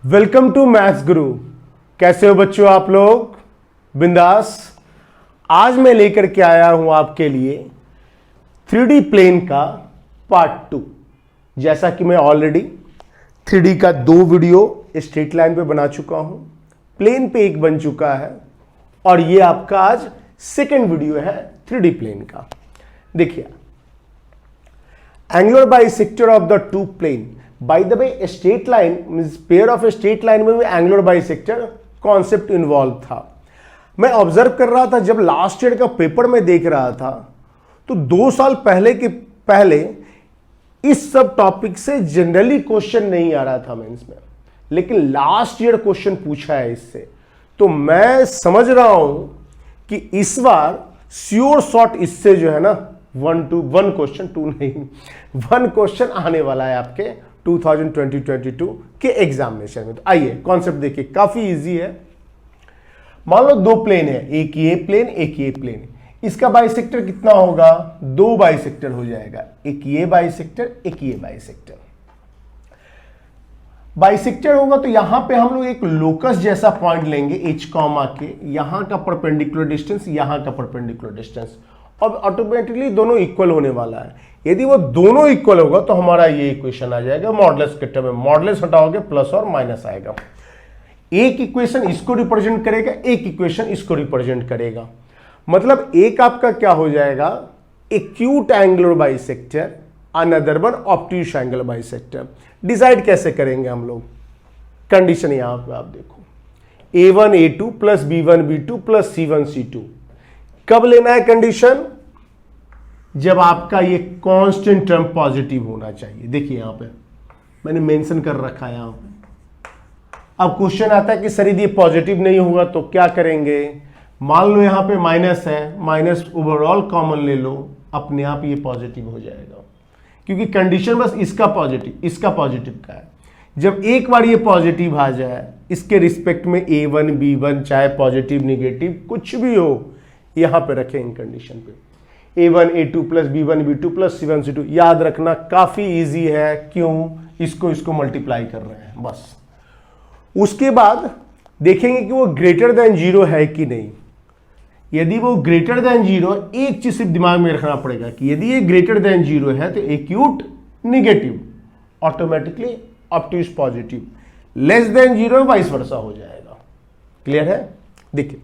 Welcome to maths गुरु। कैसे हो बच्चों आप लोग? बिंदास। आज मैं लेकर के आया हूं आपके लिए 3D प्लेन का पार्ट 2। जैसा कि मैं ऑलरेडी 3D का 2 वीडियो स्ट्रेट लाइन पे बना चुका हूं, प्लेन पे 1 बन चुका है और ये आपका आज सेकेंड वीडियो है 3D प्लेन का। देखिए, angular bisector of the 2 plane. By the way, straight line means pair of straight line में भी एंगुलर बाइसेक्टर कॉन्सेप्ट इन्वॉल्व था। मैं ऑब्जर्व कर रहा था, जब लास्ट ईयर का पेपर में देख रहा था तो 2 साल पहले इस सब टॉपिक से जनरली क्वेश्चन नहीं आ रहा था मेंस में, लेकिन लास्ट ईयर क्वेश्चन पूछा है इससे। तो मैं समझ रहा हूं कि इस बार श्योर शॉट इससे जो है ना 1 क्वेश्चन 2 नहीं 1 क्वेश्चन आने वाला है आपके 2020-22 के एग्जामिनेशन में। तो आइए कॉन्सेप्ट देखिए, काफी इजी है। मान लो 2 प्लेन है, एक ये प्लेन एक ये प्लेन। इसका बाइसेक्टर कितना होगा? 2 बाइसेक्टर हो जाएगा, एक ये बाइसेक्टर एक ये बाइसेक्टर। बाइसेक्टर होगा तो यहां पे हम लोग एक लोकस जैसा पॉइंट लेंगे h कॉमा के, यहां का परपेंडिकुलर डिस्टेंस यहां का परपेंडिकुलर डिस्टेंस, और ऑटोमेटिकली दोनों इक्वल होने वाला है। यदि वो दोनों इक्वल होगा तो हमारा ये इक्वेशन आ जाएगा मॉडुलस के टर्म में। मॉडुलस हटाओगे प्लस और माइनस आएगा। एक इक्वेशन इसको रिप्रेजेंट करेगा, एक इक्वेशन इसको रिप्रेजेंट करेगा। मतलब एक आपका क्या हो जाएगा? Acute angular bisector, another one obtuse angular bisector. Decide कैसे करेंगे हम लोग? कंडीशन यहां पे आप देखो, a1 a2 plus b1 b2 plus c1 c2। कब लेना है कंडीशन? जब आपका ये कांस्टेंट टर्म पॉजिटिव होना चाहिए। देखिए यहां पे मैंने मेंशन कर रखा है यहां पे। अब क्वेश्चन आता है कि सर यदि पॉजिटिव नहीं होगा तो क्या करेंगे? मान लो यहां पे माइनस है, माइनस ओवरऑल कॉमन ले लो, अपने आप ये पॉजिटिव हो जाएगा, क्योंकि कंडीशन बस इसका पॉजिटिव का है। जब एक बार ये पॉजिटिव आ जाए, इसके रिस्पेक्ट में a1 b1 चाहे पॉजिटिव निगेटिव कुछ भी हो, यहां पे रखें इन कंडीशन पे a1 a2 plus b1 b2 plus c1 c2। याद रखना काफी इजी है, क्यों? इसको मल्टीप्लाई कर रहे हैं बस। उसके बाद देखेंगे कि वो ग्रेटर देन 0 है कि नहीं। यदि वो ग्रेटर देन 0, एक चीज सिर्फ दिमाग में रखना पड़ेगा कि यदि ये ग्रेटर देन 0 है तो acute negative, automatically obtuse positive. Less than 0 vice versa हो जाएगा। क्लियर है? देखिए,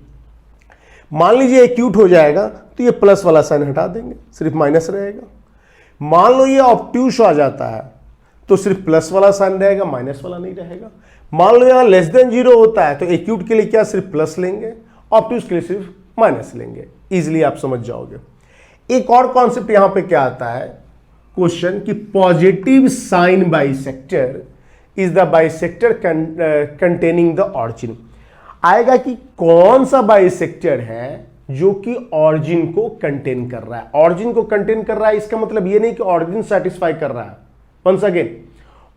मान लीजिए एक्यूट हो जाएगा तो ये प्लस वाला साइन हटा देंगे, सिर्फ माइनस रहेगा। मान लो ये ऑब्ट्यूस आ जाता है तो सिर्फ प्लस वाला साइन रहेगा, माइनस वाला नहीं रहेगा। मान लो यहां लेस देन 0 होता है तो एक्यूट के लिए क्या सिर्फ प्लस लेंगे, ऑब्ट्यूस के लिए सिर्फ माइनस लेंगे। इजिली आप समझ जाओगे। एक और कॉन्सेप्ट यहां पे क्या आता है क्वेश्चन कि positive sign bisector is the bisector containing the origin. आएगा कि कौन सा बाइसेक्टर है जो कि ऑरिजिन को कंटेन कर रहा है। ऑरिजिन को कंटेन कर रहा है, इसका मतलब ये नहीं कि ऑरिजिन सेटिस्फाई कर रहा है। वंस अगेन,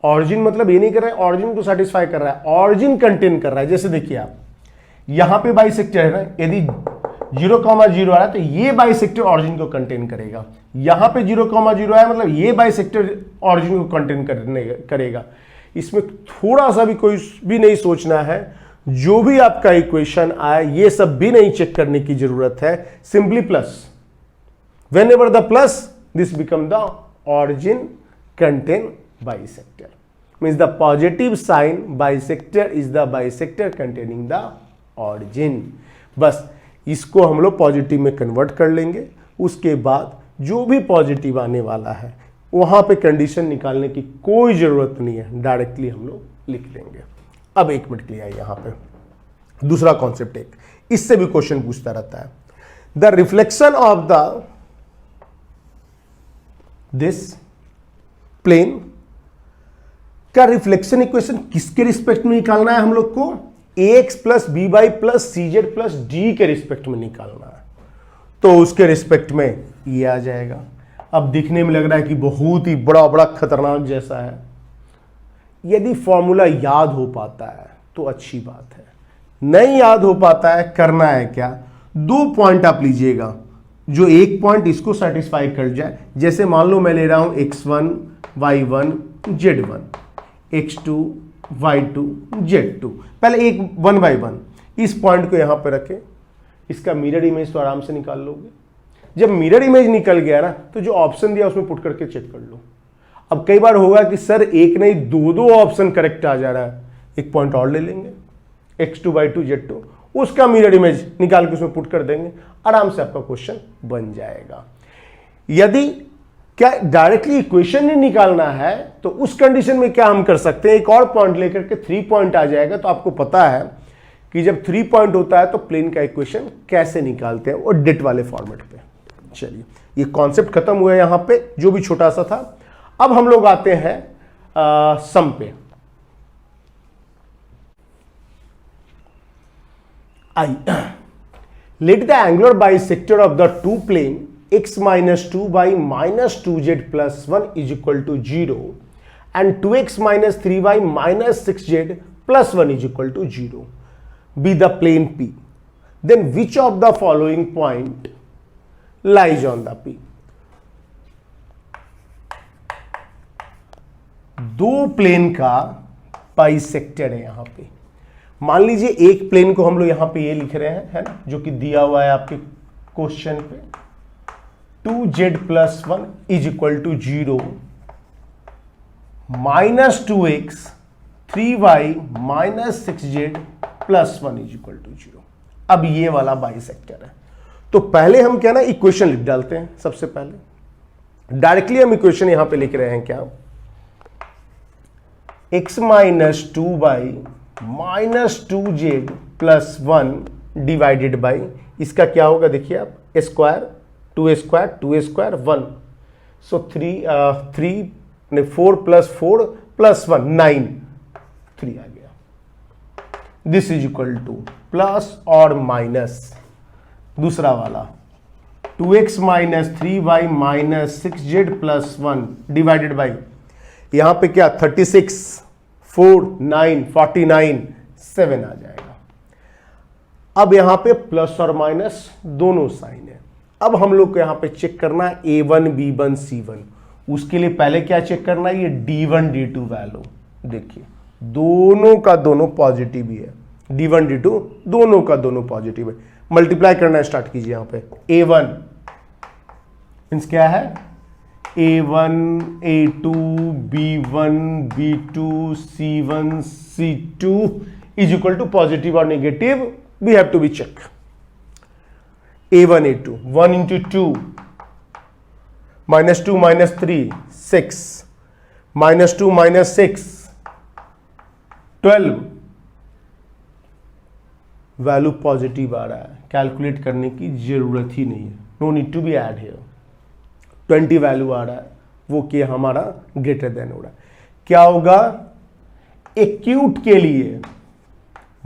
ऑरिजिन मतलब ये नहीं कर रहा है ऑरिजिन को सेटिस्फाई कर रहा है, ऑरिजिन कंटेन कर रहा है। जैसे देखिए आप यहां पे बाइसेक्टर है ना, यदि 0,0 आ रहा है तो ये बाइसेक्टर ऑरिजिन को कंटेन करेगा। यहां पे 0,0 है मतलब ये बाइसेक्टर ऑरिजिन को कंटेन करेगा। इसमें थोड़ा सा भी कोई भी नहीं सोचना है। जो भी आपका इक्वेशन आए ये सब भी नहीं चेक करने की जरूरत है। Simply plus, whenever the plus this become the origin contain bisector, means the positive sign bisector is the bisector containing the origin. बस इसको हम लोग पॉजिटिव में कन्वर्ट कर लेंगे। उसके बाद जो भी पॉजिटिव आने वाला है वहां पे कंडीशन निकालने की कोई जरूरत नहीं है, डायरेक्टली हम लोग लिख लेंगे। अब 1 मिनट के लिए आइए यहां पे दूसरा कॉन्सेप्ट, एक इससे भी क्वेश्चन पूछता रहता है। The reflection of the this plane का रिफ्लेक्शन इक्वेशन किसके रिस्पेक्ट में निकालना है हम लोग को? ax plus B Y plus C Z plus D के रिस्पेक्ट में निकालना है। तो उसके रिस्पेक्ट में ये आ जाएगा। अब दिखने में लग रहा है कि बहुत ही बड़ा खतरनाक जैसा है। यदि फॉर्मूला याद हो पाता है तो अच्छी बात है, नहीं याद हो पाता है, करना है क्या? 2 पॉइंट आप लीजिएगा जो एक पॉइंट इसको सेटिस्फाई कर जाए। जैसे मान लो मैं ले रहा हूं x1 y1 z1, x2 y2 z2। पहले एक 1 by 1 इस पॉइंट को यहां पे रखें, इसका मिरर इमेज तो आराम से निकाल लोगे। जब मिरर इमेज निकल गया ना तो जो ऑप्शन दिया उसमें पुट करके चेक कर लो। अब कई बार होगा कि सर एक नहीं दो ऑप्शन करेक्ट आ जा रहा है, एक पॉइंट और ले लेंगे x2 y2 z2, उसका मिरर इमेज निकाल के उसमें पुट कर देंगे, आराम से आपका क्वेश्चन बन जाएगा। यदि क्या डायरेक्टली इक्वेशन नहीं निकालना है तो उस कंडीशन में क्या हम कर सकते हैं, एक और पॉइंट लेकर के 3 पॉइंट आ जाएगा। तो आपको पता है कि जब 3 पॉइंट होता है तो प्लेन का इक्वेशन कैसे निकालते हैं, और डिट वाले फॉर्मेट पे। चलिए ये कॉन्सेप्ट खत्म हुआ यहां पे, जो भी छोटा सा था। अब हम लोग आते हैं सम पे। I let the angular bisector of the two plane x minus 2y minus 2z plus 1 is equal to 0 and 2x minus 3y minus 6z plus 1 is equal to 0 be the plane P. Then which of the following point lies on the P? दो plane का bisector है यहां पे। मान लीजिए एक plane को हम लोग यहां पे ये लिख रहे हैं, है ना, जो कि दिया हुआ है आपके क्वेश्चन पे, 2z plus 1 is equal to 0 minus 2x 3y minus 6z plus 1 is equal to 0। अब ये वाला बाइसेक्टर है। तो पहले हम क्या ना इक्वेशन लिख डालते हैं। सबसे पहले डायरेक्टली हम इक्वेशन यहां पे लिख रहे हैं क्या, x minus 2y minus 2z plus 1 divided by, इसका क्या होगा देखिए आप, स्क्वायर 2 स्क्वायर 2 स्क्वायर 1, सो 4 प्लस 4 प्लस 1 9, 3 आ गया। This is equal two plus और माइनस दूसरा वाला 2x minus 3y minus 6z plus 1 divided by, यहां पे क्या 36 4 9 49 7 आ जाएगा। अब यहां पे प्लस और माइनस दोनों साइन है। अब हम लोग को यहां पे चेक करना है a1 b1 c1। उसके लिए पहले क्या चेक करना है, ये d1 d2 वैल्यू। देखिए दोनों का दोनों पॉजिटिव ही है, d1 d2 दोनों का दोनों पॉजिटिव है। मल्टीप्लाई करना स्टार्ट कीजिए। यहां पे a1 मींस क्या है, a1 a2 b1 b2 c1 c2 is equal to positive और negative, we have to be check. a1 a2 1 into 2 minus 2 minus 3 6 minus 2 minus 6 12, value positive आ रहा है, कैलकुलेट करने की जरूरत ही नहीं है, no need to be add here. 20 value आ रहा है, वो कि हमारा ग्रेटर देन हो रहा है। क्या होगा, एक्यूट के लिए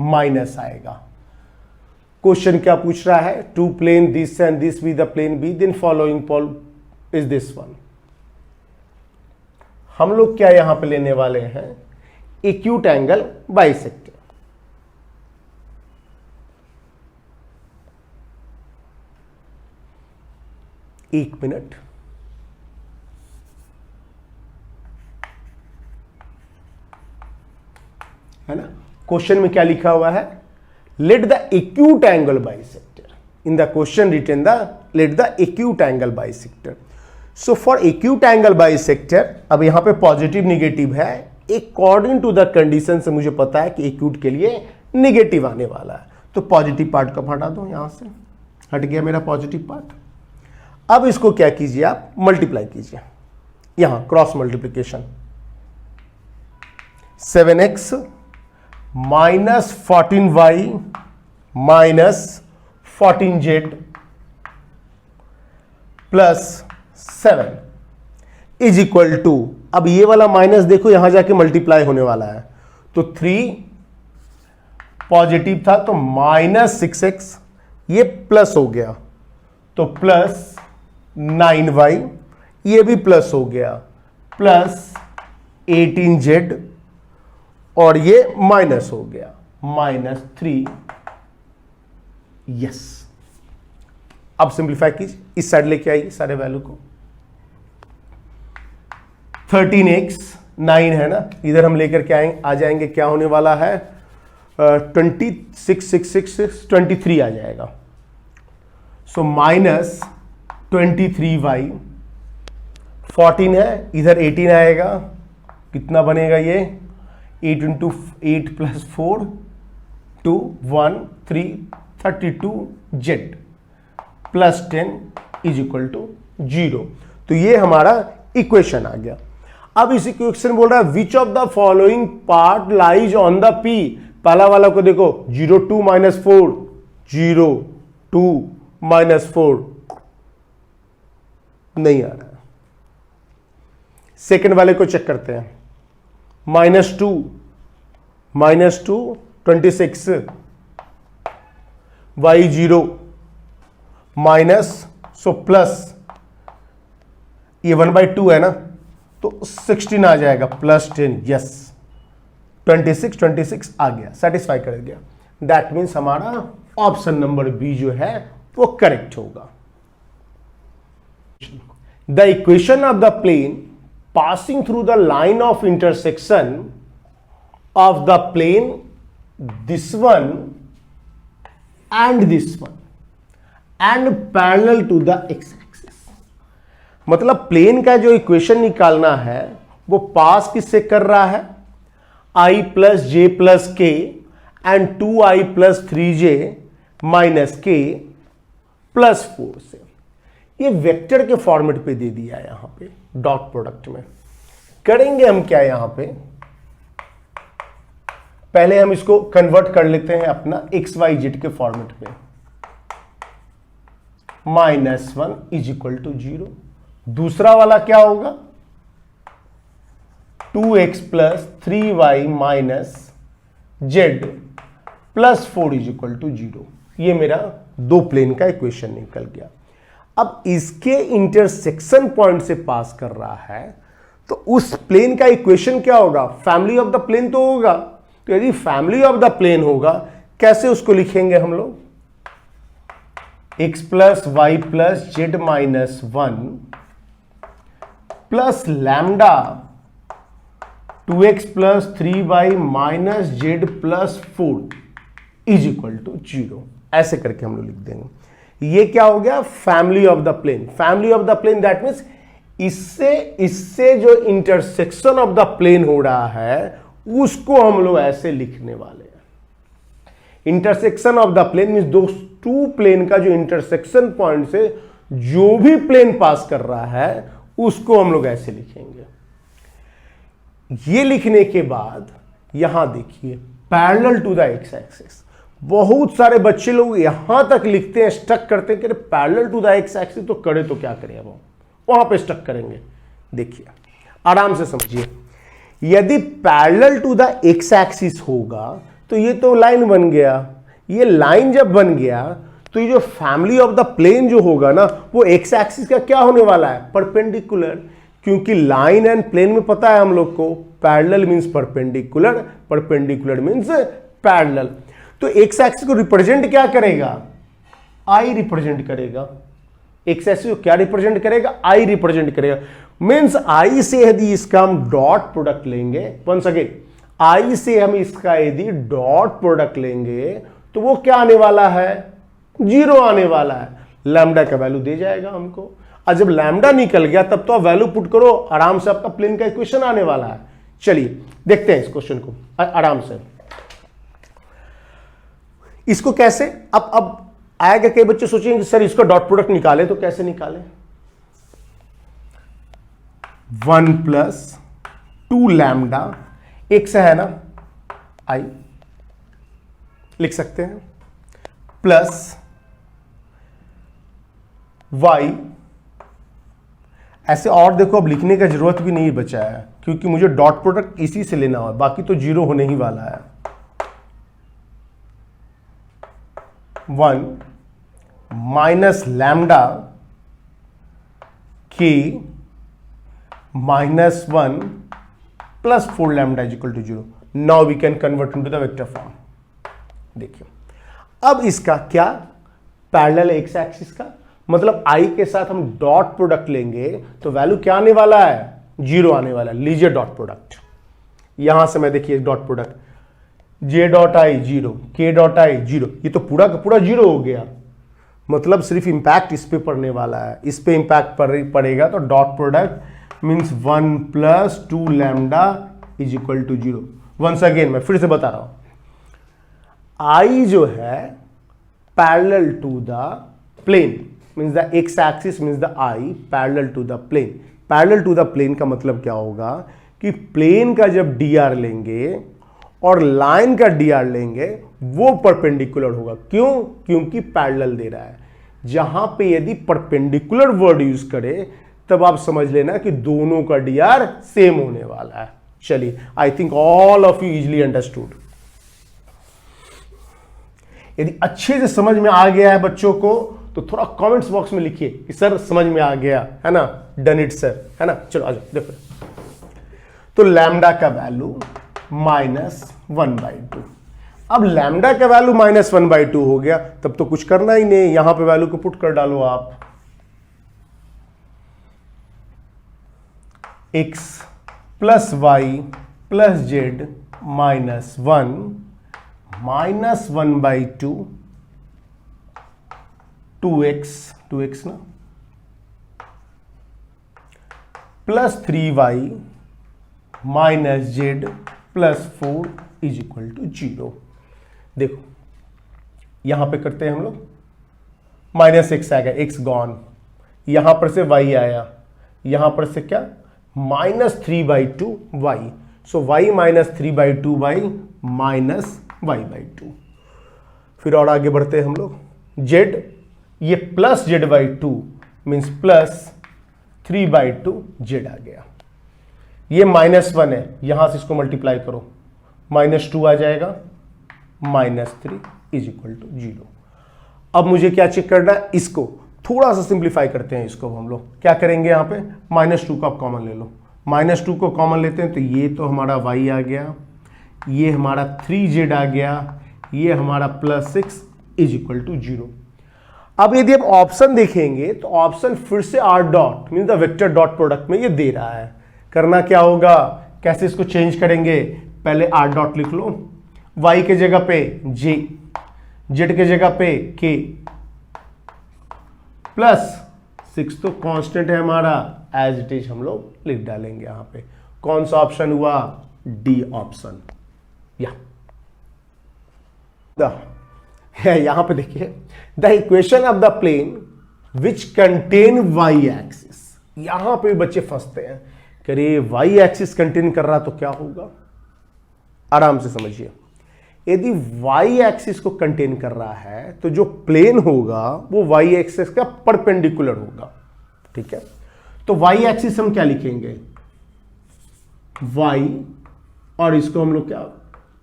माइनस आएगा। क्वेश्चन क्या पूछ रहा है, two plane this and this be the plane B, then following poll is this one. हम लोग क्या यहां पे लेने वाले हैं, एक्यूट एंगल बाइसेक्टर। एक मिनट, है ना। क्वेश्चन में क्या लिखा हुआ है, let the acute angle bisector. In the question written the let the acute angle bisector. So for acute angle bisector, अब यहां पे पॉजिटिव निगेटिव है, अकॉर्डिंग टू द कंडीशन से मुझे पता है कि एक्यूट के लिए निगेटिव आने वाला है, तो पॉजिटिव पार्ट को हटा दो, यहां से हट गया मेरा पॉजिटिव पार्ट। अब इसको क्या कीजिए, आप मल्टीप्लाई कीजिए, यहां cross multiplication, 7x minus 14y minus 14z plus 7 is equal to, अब ये वाला माइनस देखो यहां जाके मल्टीप्लाई होने वाला है, तो 3 पॉजिटिव था तो माइनस 6x, ये प्लस हो गया तो प्लस 9y, ये भी प्लस हो गया प्लस 18z, और ये माइनस हो गया माइनस 3। यस, अब सिंप्लीफाई कीजिए, इस साइड लेके आइए सारे वैल्यू को। 13x 9 है ना, इधर हम लेकर के आ जाएंगे, क्या होने वाला है 26 6 6 6 23 आ जाएगा। सो माइनस 23y, 14 है, इधर 18 आएगा, कितना बनेगा ये 8 into 8 plus 4 2 1 3 32z plus 10 is equal to 0। तो ये हमारा इक्वेशन आ गया। अब इस इक्वेशन बोल रहा है which of the following part lies on the P. पहला वाला को देखो 0 2 माइनस 4 0 2 माइनस 4 नहीं आ रहा है। सेकेंड वाले को चेक करते हैं, -2 26 y 0 माइनस सो प्लस ये 1/2 है ना, तो 16 आ जाएगा प्लस 10, यस 26 आ गया, सेटिस्फाई कर गया। दैट मीन्स हमारा ऑप्शन नंबर बी जो है वो करेक्ट होगा। The equation of the plane passing through the line of intersection of the plane this one and this one and parallel to the X axis. मतलब plane का जो equation निकालना है वो पास किससे कर रहा है, i प्लस जे प्लस के and 2i plus 3j minus के प्लस 4 से। ये वेक्टर के फॉर्मेट पे दे दिया है, यहां पे डॉट प्रोडक्ट में करेंगे हम क्या, यहां पे पहले हम इसको कन्वर्ट कर लेते हैं अपना एक्स वाई जेड के फॉर्मेट पे। -1 इज इक्वल टू 0। दूसरा वाला क्या होगा 2x plus 3y minus Z plus 4 is equal to 0। ये मेरा दो प्लेन का इक्वेशन निकल गया। अब इसके इंटरसेक्शन पॉइंट से पास कर रहा है तो उस प्लेन का इक्वेशन क्या होगा, फैमिली ऑफ द प्लेन तो होगा। तो यदि फैमिली ऑफ द प्लेन होगा कैसे उसको लिखेंगे हम लोग, x plus Y plus Z minus 1 plus lambda 2x plus 3y minus Z plus 4 is equal to 0। ऐसे करके हम लोग लिख देंगे। ये क्या हो गया, family of the plane. Family of the plane that means इससे जो इंटरसेक्शन ऑफ द प्लेन हो रहा है उसको हम लोग ऐसे लिखने वाले हैं। Intersection of the plane means दो टू प्लेन का जो इंटरसेक्शन पॉइंट से जो भी प्लेन पास कर रहा है उसको हम लोग ऐसे लिखेंगे। ये लिखने के बाद यहां देखिए parallel to the X axis. बहुत सारे बच्चे लोग यहां तक लिखते हैं, स्टक करते हैं कि parallel to the X axis तो करे तो क्या करें, अब वहां पे स्टक करेंगे। देखिए आराम से समझिए, यदि parallel to the X axis होगा तो ये तो लाइन बन गया। ये लाइन जब बन गया तो ये जो फैमिली ऑफ द प्लेन जो होगा ना वो एक्स एक्सिस का क्या होने वाला है, परपेंडिकुलर। क्योंकि लाइन एंड प्लेन में पता है हम लोग को parallel means perpendicular, perpendicular means parallel. तो एक्स एक्सिस को रिप्रेजेंट क्या करेगा, आई रिप्रेजेंट करेगा। एक्स एक्सिस को क्या रिप्रेजेंट करेगा, आई रिप्रेजेंट करेगा। मींस आई से यदि इसका हम डॉट प्रोडक्ट लेंगे, वंस अगेन आई से हम इसका यदि डॉट प्रोडक्ट लेंगे तो वो क्या आने वाला है, 0 आने वाला है। लैम्डा का वैल्यू दे जाएगा हमको। और जब लैम्डा निकल गया तब तो आप वैल्यू पुट करो, आराम से आपका प्लेन का इक्वेशन आने वाला है। चलिए देखते हैं इस क्वेश्चन को आराम से। इसको कैसे, अब आएगा, कई बच्चे सोचेंगे सर इसको डॉट प्रोडक्ट निकाले तो कैसे निकाले। 1 प्लस 2 लैम्डा, एक्स है ना आई लिख सकते हैं, प्लस वाई। ऐसे और देखो अब लिखने का जरूरत भी नहीं बचा है क्योंकि मुझे डॉट प्रोडक्ट इसी से लेना हो, बाकी तो 0 होने ही वाला है। 1 माइनस लैम्डा के -1 plus 4 lambda is equal to 0। Now we can convert into the vector form. देखिए अब इसका क्या पैरेलल एक्स एक्सिस का, मतलब आई के साथ हम डॉट प्रोडक्ट लेंगे तो वैल्यू क्या आने वाला है, जीरो आने वाला है। लीजिए डॉट प्रोडक्ट, यहां से मैं देखिए dot product, J dot I zero, के डॉट आई जीरो, ये तो पूरा का पूरा जीरो हो गया। मतलब सिर्फ इंपैक्ट इस पे पड़ने वाला है, इस पे इंपैक्ट पड़ेगा। तो dot product means 1 plus 2 lambda is equal to zero. Once again मैं फिर से बता रहा हूं, आई जो है parallel to the plane means the X axis means the I parallel to the plane. Parallel to the plane का मतलब क्या होगा कि प्लेन का जब डी आर लेंगे और लाइन का डी आर लेंगे वो परपेंडिकुलर होगा। क्यों? क्योंकि पैरेलल दे रहा है। जहां पे यदि परपेंडिकुलर वर्ड यूज करे तब आप समझ लेना कि दोनों का डी आर सेम होने वाला है। चलिए, आई think all of you easily understood. यदि अच्छे से समझ में आ गया है बच्चों को तो थोड़ा कमेंट्स बॉक्स में लिखिए कि सर समझ में आ गया है ना, डन इट सर, है ना। चलो आ जाओ देखो, तो लैम्डा का वैल्यू -1/2। अब लैम्डा का वैल्यू -1/2 हो गया, तब तो कुछ करना ही नहीं, यहां पे वैल्यू को पुट कर डालो आप। x plus Y plus Z -1 -1/2 2x ना plus 3y minus Z plus 4 is equal to 0। देखो यहां पे करते हैं हम लोग, -x आ गया, x गॉन, यहां पर से y आया, यहां पर से क्या -3/2y, सो y -3/2y -y/2। फिर और आगे बढ़ते हैं हम लोग, z ये plus z/2 means plus 3/2 z आ गया। ये -1 है, यहां से इसको मल्टीप्लाई करो, -2 आ जाएगा, -3 इज इक्वल टू 0। अब मुझे क्या चेक करना है, इसको थोड़ा सा सिंप्लीफाई करते हैं। इसको हम लोग क्या करेंगे, यहां पे -2 को आप कॉमन ले लो, -2 को कॉमन लेते हैं तो ये तो हमारा y आ गया, ये हमारा 3z आ गया, ये हमारा +6 इज इक्वल टू 0। अब यदि हम ऑप्शन देखेंगे तो ऑप्शन फिर से r dot mean the vector dot product में ये दे रहा है। करना क्या होगा, कैसे इसको चेंज करेंगे, पहले r डॉट लिख लो, y के जगह पे j, z के जगह पे k, +6 तो कांस्टेंट है हमारा, एज इट इज हम लोग लिख डालेंगे। यहां पे कौन सा ऑप्शन हुआ, डी ऑप्शन। यहां पे देखिए, the equation of the plane which contain Y axis. यहां पे बच्चे फंसते हैं, करिए वाई एक्सिस कंटेन कर रहा तो क्या होगा। आराम से समझिए, यदि वाई एक्सिस को कंटेन कर रहा है तो जो प्लेन होगा वो वाई एक्सिस का परपेंडिकुलर होगा। ठीक है, तो वाई एक्सिस हम क्या लिखेंगे, वाई, और इसको हम लोग क्या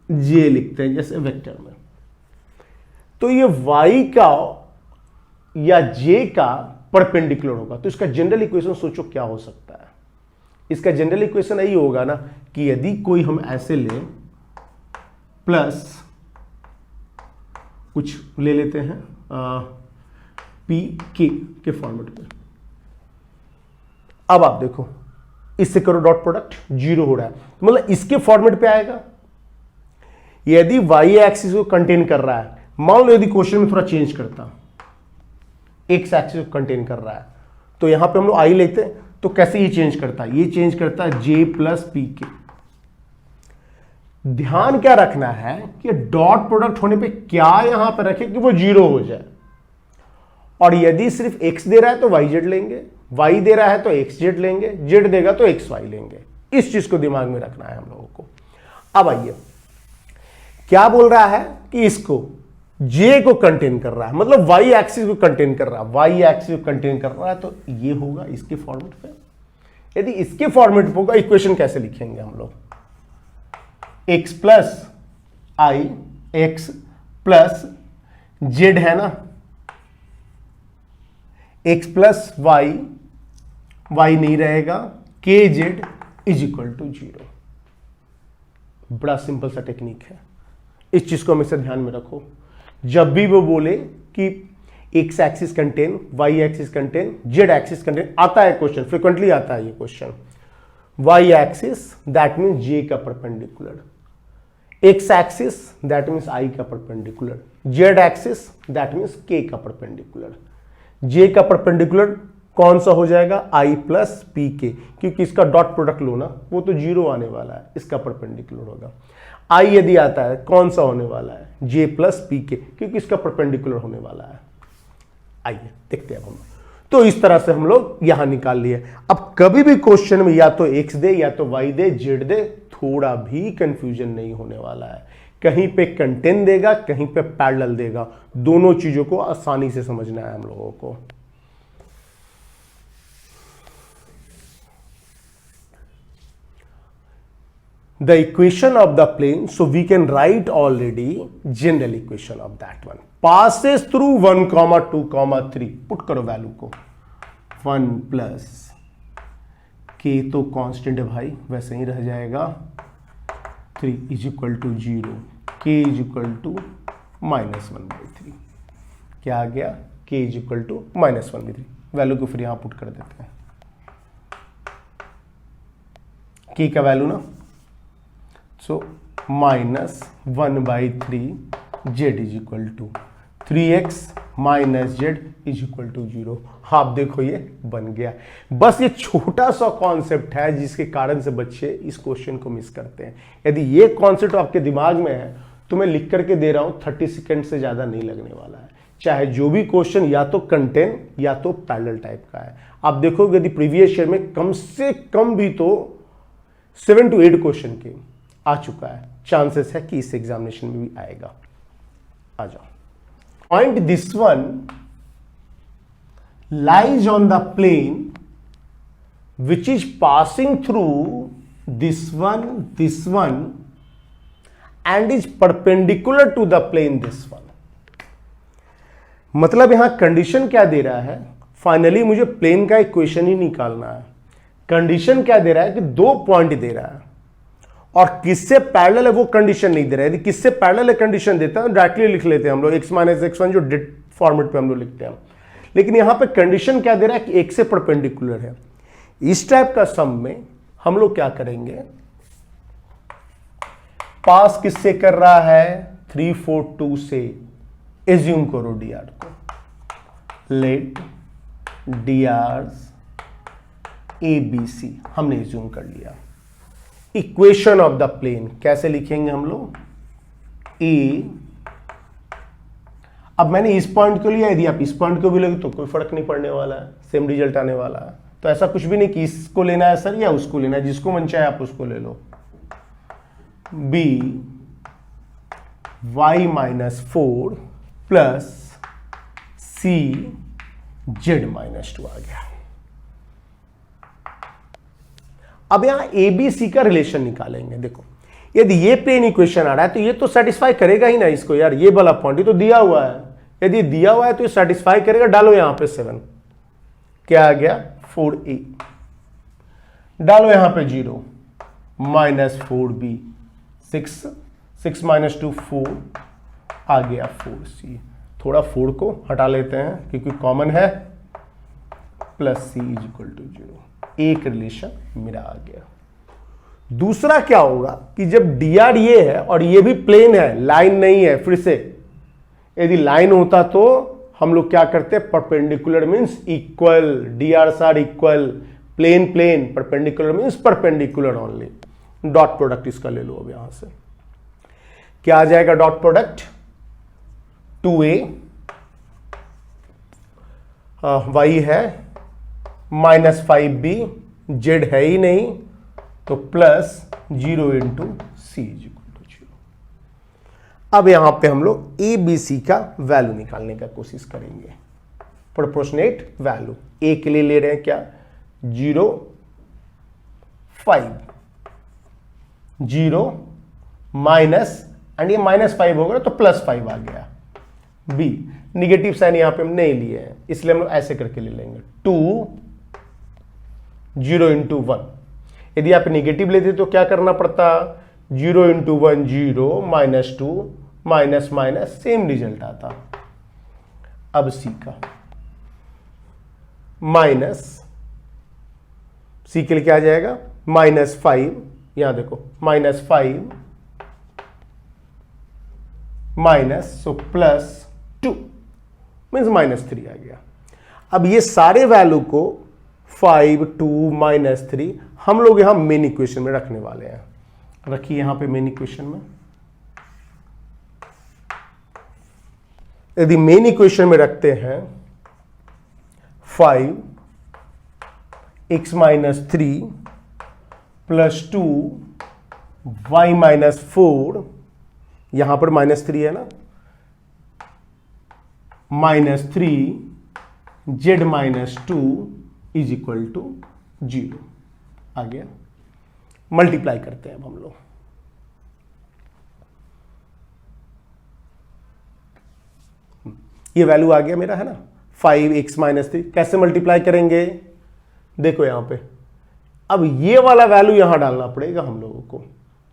जे लिखते हैं जैसे वेक्टर में। तो ये y का या j का परपेंडिकुलर होगा, तो इसका जनरल इक्वेशन सोचो क्या हो सकता है। इसका जनरल इक्वेशन यही होगा ना कि यदि कोई हम ऐसे ले, प्लस कुछ ले लेते हैं पी के फॉर्मेट में। अब आप देखो, इससे करो डॉट प्रोडक्ट, 0 हो रहा है, मतलब इसके फॉर्मेट पे आएगा। यदि y एक्सिस को कंटेन कर रहा है, मान लो यदि क्वेश्चन में थोड़ा चेंज करता, एक्स एक्सिस को कंटेन कर रहा है, तो यहां पे हम लोग आई लेते हैं, तो कैसे ये चेंज करता है, ये चेंज करता है j प्लस पी के। ध्यान क्या रखना है कि डॉट प्रोडक्ट होने पे क्या यहां पर रखे कि वो 0 हो जाए। और यदि सिर्फ x दे रहा है तो yz लेंगे, y दे रहा है तो xz लेंगे, z देगा तो xy लेंगे। इस चीज को दिमाग में रखना है हम लोगों को। अब आइए, क्या बोल रहा है कि इसको j को कंटेन कर रहा है, मतलब y एक्सिस को कंटेन कर रहा है, y एक्सिस को कंटेन कर रहा है, तो ये होगा इसके फॉर्मेट पे। यदि इसके फॉर्मेट पे होगा, इक्वेशन कैसे लिखेंगे हम लोग, x प्लस आई एक्स प्लस जेड है ना, x प्लस वाई, वाई नहीं रहेगा, के जेड इज इक्वल टू 0। बड़ा सिंपल सा टेक्निक है, इस चीज को हमेशा ध्यान में रखो। जब भी वो बोले कि x axis contain, y axis contain, z axis contain, आता है क्वेश्चन, फ्रिक्वेंटली आता है ये question, y axis that means j का perpendicular, x axis that means i का perpendicular, z axis that means k का परपेंडिकुलर। j का perpendicular कौन सा हो जाएगा, i प्लस पी के, क्योंकि इसका डॉट प्रोडक्ट लो ना, वो तो जीरो आने वाला है, इसका परपेंडिकुलर होगा। i यदि आता है कौन सा होने वाला है, j प्लस पी के, क्योंकि इसका परपेंडिकुलर होने वाला है। आइए देखते हैं हम। तो इस तरह से हम लोग यहां निकाल लिए। अब कभी भी क्वेश्चन में या तो x दे या तो y दे, z दे, थोड़ा भी कंफ्यूजन नहीं होने वाला है। कहीं पे कंटेंट देगा, कहीं पे पैरेलल देगा, दोनों चीजों को आसानी से समझना है हम लोगों को। The equation of the plane, so we can write already general equation of that one. Passes through 1, 2, 3. Put करो वैल्यू को, 1 प्लस k तो कांस्टेंट है भाई, वैसे ही रह जाएगा, 3 is equal to 0, k is equal to -1/3। क्या आ गया, k is equal to -1/3। Value को फिर यहां पुट कर देते हैं, k का वैल्यू ना, so -1/3 z is equal to 3x minus z is equal to 0। आप देखो ये बन गया। बस ये छोटा सा कॉन्सेप्ट है जिसके कारण से बच्चे इस क्वेश्चन को मिस करते हैं। यदि ये कॉन्सेप्ट आपके दिमाग में है तो मैं लिख करके दे रहा हूं, 30 सेकंड से ज्यादा नहीं लगने वाला है। चाहे जो भी क्वेश्चन या तो कंटेंट या तो पैरेलल टाइप का है। आप देखोगे यदि प्रीवियस ईयर में कम से कम भी तो 7 to 8 क्वेश्चन के आ चुका है, चांसेस है कि इस एग्जामिनेशन में भी आएगा। आ जाओ। Point this one lies on the plane which is passing through this one and is perpendicular to the plane this one. मतलब यहां कंडीशन क्या दे रहा है, फाइनली मुझे प्लेन का इक्वेशन ही निकालना है। कंडीशन क्या दे रहा है कि 2 पॉइंट दे रहा है और किससे पैरेलल है वो कंडीशन नहीं दे रहा है। यदि किससे पैरेलल है कंडीशन देता है डायरेक्टली लिख लेते हैं हम लोग, x माइनस x1 जो डिट फॉर्मेट पे हम लोग लिखते हैं। लेकिन यहां पे कंडीशन क्या दे रहा है कि एक से परपेंडिकुलर है। इस टाइप का सम में हम लोग क्या करेंगे, पास किससे कर रहा है, 3, 4, 2 से। एज्यूम करो dr को, लेट dr ABC हमने एज्यूम कर लिया। इक्वेशन ऑफ द प्लेन कैसे लिखेंगे हम लोग, ए, अब मैंने इस पॉइंट को लिया, यदि आप इस पॉइंट को भी लोगे तो कोई फर्क नहीं पड़ने वाला है, सेम रिजल्ट आने वाला है। तो ऐसा कुछ भी नहीं कि इसको लेना है सर या उसको लेना है, जिसको मन चाहे आप उसको ले लो। बी y-4 प्लस सी z-2 आ गया। अब यहां ABC का रिलेशन निकालेंगे। देखो यदि ये प्लेन इक्वेशन आ रहा है तो ये तो सेटिस्फाई करेगा ही ना इसको यार, ये वाला पॉइंट ये तो दिया हुआ है। यदि दिया हुआ है तो ये सेटिस्फाई करेगा। डालो यहां पे 7, क्या आ गया 4A, डालो यहां पे 0, -4B, 6 - 2 4 आ गया 4C। थोड़ा 4 को हटा लेते हैं क्योंकि कॉमन है, plus C is equal to 0। एक रिलेशन मेरा आ गया। दूसरा क्या होगा कि जब dr ये है और ये भी प्लेन है, लाइन नहीं है, फिर से यदि लाइन होता तो हम लोग क्या करते, perpendicular means equal, drs are equal, plane plane, perpendicular means perpendicular only. Dot product इसका ले लो। अब यहां से क्या आ जाएगा डॉट प्रोडक्ट, 2a y है -5b, z है ही नहीं तो plus 0 into C is equal to 0। अब यहां पे हम लोग ABC का वैल्यू निकालने का कोशिश करेंगे। प्रोपोर्शनेट वैल्यू ए के लिए ले रहे हैं क्या, 0, 5, 0 माइनस, एंड ये -5 होगा तो +5 आ गया। बी निगेटिव साइन यहां पे हम नहीं लिए हैं इसलिए हम लोग ऐसे करके ले लेंगे, 2 0 इंटू 1। यदि आप निगेटिव लेते तो क्या करना पड़ता, 0 into 1 0, -2 minus minus same result आता। अब सी का माइनस, सी के लिए क्या आ जाएगा -5, यहां देखो -5 माइनस +2 मीन्स -3 आ गया। अब ये सारे वैल्यू को 5, 2, -3 हम लोग यहां मेन इक्वेशन में रखने वाले हैं। रखिए यहां पे मेन इक्वेशन में। यदि मेन इक्वेशन में रखते हैं 5x - 3 + 2 y - 4, यहां पर -3 है ना, -3 z - 2 = 0 आ गया। मल्टीप्लाई करते हैं अब हम लोग। ये वैल्यू आ गया मेरा, है ना, 5x - 3। कैसे मल्टीप्लाई करेंगे, देखो यहां पे। अब ये वाला वैल्यू यहां डालना पड़ेगा हम लोगों को,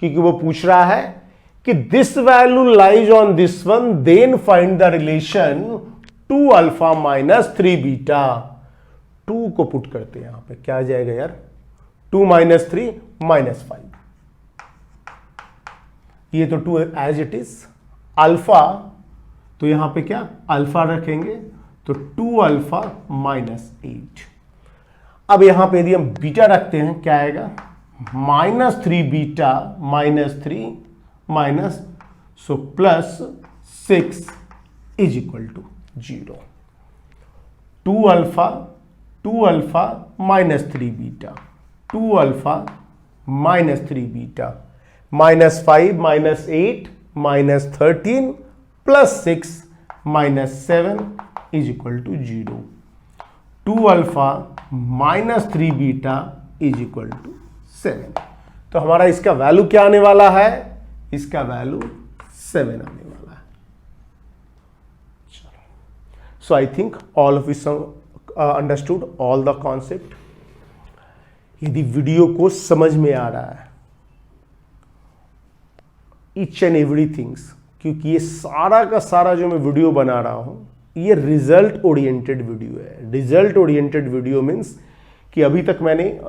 क्योंकि वो पूछ रहा है कि this value lies on this one, then find the relation 2α - 3β। 2 को पुट करते हैं यहां पे, क्या आ जाएगा यार, 2 - 3 -5। ये तो 2 एज इट इज। अल्फा तो यहां पे क्या अल्फा रखेंगे, तो 2α - 8। अब यहां पे यदि हम बीटा रखते हैं, क्या आएगा, -3β -3 +6 = 0। 2α - 3β, 2α - 3β, -5 - 8 -13 +6 -7 = 0। 2α - 3β = 7। तो हमारा इसका वैल्यू क्या आने वाला है, इसका वैल्यू 7 आने वाला है। चलो, so I think all of you understood all the concept. यदि वीडियो को समझ में आ रहा है ईच एंड एवरीथिंग्स, क्योंकि ये सारा का सारा जो मैं वीडियो बना रहा हूं, ये रिजल्ट ओरिएंटेड वीडियो है। रिजल्ट ओरिएंटेड वीडियो मीन्स कि अभी तक मैंने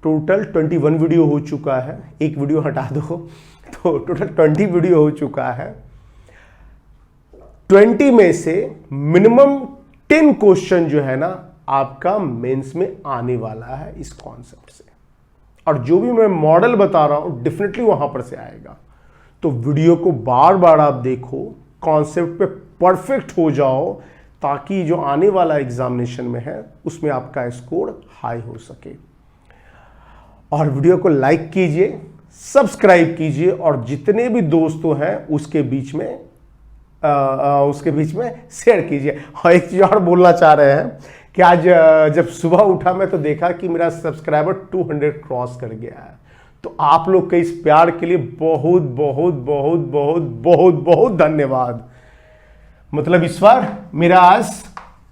टोटल 21 वीडियो हो चुका है, एक वीडियो हटा दो तो टोटल 20 वीडियो हो चुका है। 20 में से मिनिमम 10 क्वेश्चन जो है ना आपका मेंस में आने वाला है इस कॉन्सेप्ट से, और जो भी मैं मॉडल बता रहा हूं डेफिनेटली वहां पर से आएगा। तो वीडियो को बार बार आप देखो, कॉन्सेप्ट पे परफेक्ट हो जाओ, ताकि जो आने वाला एग्जामिनेशन में है उसमें आपका स्कोर हाई हो सके। और वीडियो को लाइक कीजिए, सब्सक्राइब कीजिए, और जितने भी दोस्तों हैं उसके बीच में शेयर कीजिए। और एक चीज और बोलना चाह रहे हैं कि आज जब सुबह उठा मैं तो देखा कि मेरा सब्सक्राइबर 200 क्रॉस कर गया है। तो आप लोग के इस प्यार के लिए बहुत बहुत बहुत बहुत बहुत बहुत धन्यवाद। मतलब इस बार मेरा आज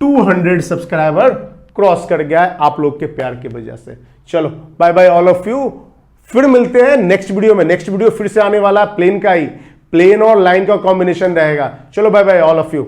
200 सब्सक्राइबर क्रॉस कर गया है आप लोग के प्यार की वजह से। चलो bye bye all of you, फिर मिलते हैं नेक्स्ट वीडियो में। नेक्स्ट वीडियो फिर से आने वाला प्लेन का ही, प्लेन और लाइन का कॉम्बिनेशन रहेगा। चलो bye bye all of you.